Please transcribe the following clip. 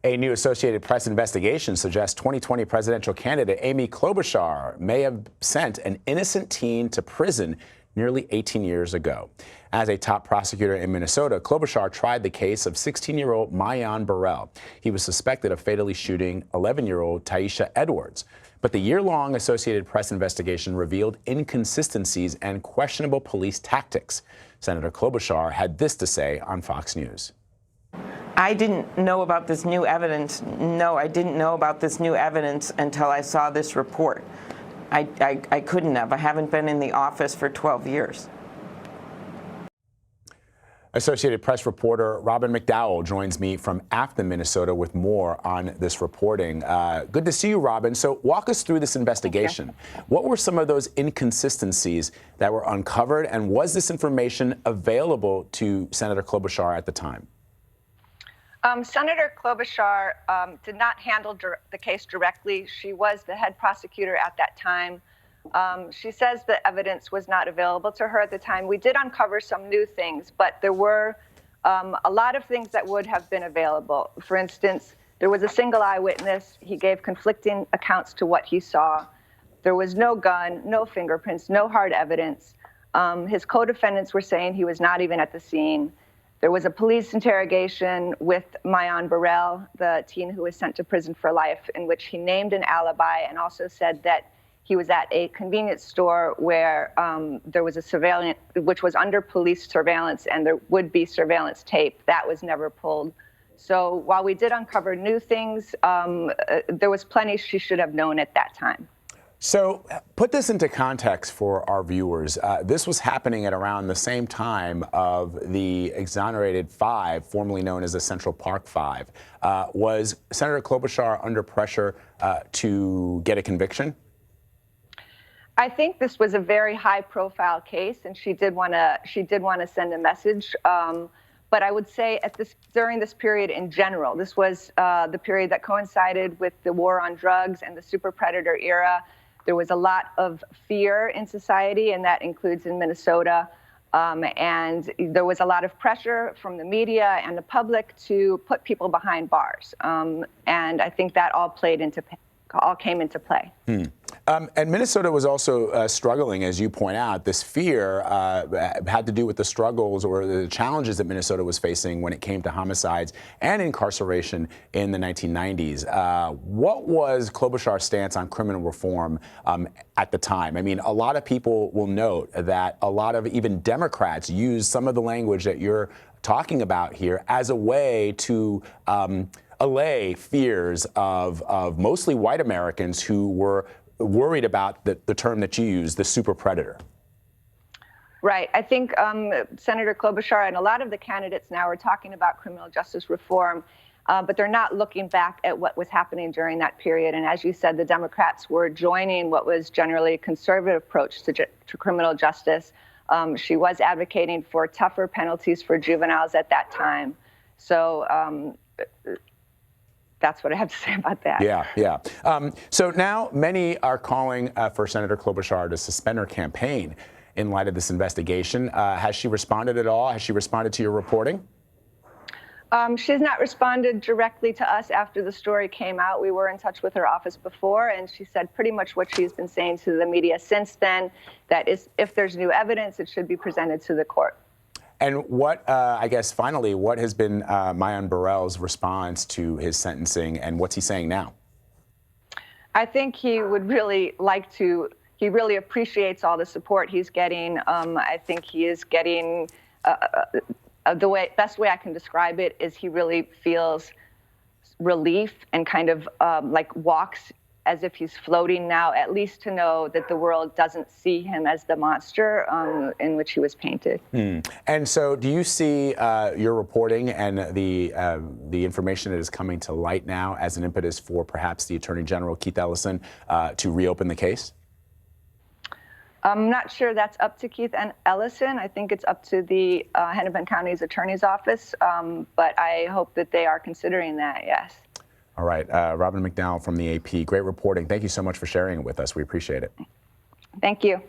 A new Associated Press investigation suggests 2020 presidential candidate Amy Klobuchar may have sent an innocent teen to prison nearly 18 years ago. As a top prosecutor in Minnesota, Klobuchar tried the case of 16-year-old Mayan Burrell. He was suspected of fatally shooting 11-year-old Taisha Edwards. But the year-long Associated Press investigation revealed inconsistencies and questionable police tactics. Senator Klobuchar had this to say on Fox News. I didn't know about this new evidence. No, I didn't know about this new evidence until I saw this report. I couldn't have. I haven't been in the office for 12 years. Associated Press reporter Robin McDowell joins me from Afton, Minnesota, with more on this reporting. Good to see you, Robin. So walk us through this investigation. What were some of those inconsistencies that were uncovered, and was this information available to Senator Klobuchar at the time? Senator Klobuchar did not handle the case directly. She was the head prosecutor at that time. She says the evidence was not available to her at the time. We did uncover some new things, but there were a lot of things that would have been available. For instance, there was a single eyewitness. He gave conflicting accounts to what he saw. There was no gun, no fingerprints, no hard evidence. His co-defendants were saying he was not even at the scene. There was a police interrogation with Mayan Burrell, the teen who was sent to prison for life, in which he named an alibi and also said that he was at a convenience store where there was a surveillance, which was under police surveillance, and there would be surveillance tape. That was never pulled. So while we did uncover new things, there was plenty she should have known at that time. So put this into context for our viewers. This was happening at around the same time of the exonerated five, formerly known as the Central Park Five. Was Senator Klobuchar under pressure to get a conviction? I think this was a very high-profile case, and she did want to send a message. But I would say during this period in general, this was the period that coincided with the war on drugs and the super predator era. There was a lot of fear in society, and that includes in Minnesota. And there was a lot of pressure from the media and the public to put people behind bars. And I think that all came into play. And Minnesota was also struggling, as you point out. This fear had to do with the struggles or the challenges that Minnesota was facing when it came to homicides and incarceration in the 1990s. What was Klobuchar's stance on criminal reform at the time? I mean, a lot of people will note that a lot of even Democrats use some of the language that you're talking about here as a way to allay fears of mostly white Americans who were worried about the term that you use, the super predator. Right. I think Senator Klobuchar and a lot of the candidates now are talking about criminal justice reform, but they're not looking back at what was happening during that period. And as you said, the Democrats were joining what was generally a conservative approach to criminal justice. She was advocating for tougher penalties for juveniles at that time. So that's what I have to say about that. Yeah. So now many are calling for Senator Klobuchar to suspend her campaign in light of this investigation. Has she responded at all? Has she responded to your reporting? She's not responded directly to us after the story came out. We were in touch with her office before, and she said pretty much what she's been saying to the media since then, that if there's new evidence, it should be presented to the court. And what, I guess, finally, what has been Mayan Burrell's response to his sentencing, and what's he saying now? I think he would really like to, he really appreciates all the support he's getting. I think he is getting, best way I can describe it is he really feels relief and kind of like walks as if he's floating now, at least to know that the world doesn't see him as the monster in which he was painted. And so do you see your reporting and the information that is coming to light now as an impetus for perhaps the Attorney General, Keith Ellison, to reopen the case? I'm not sure that's up to Keith and Ellison. I think it's up to the Hennepin County's Attorney's Office, but I hope that they are considering that, yes. All right. Robin McDowell from the AP. Great reporting. Thank you so much for sharing it with us. We appreciate it. Thank you.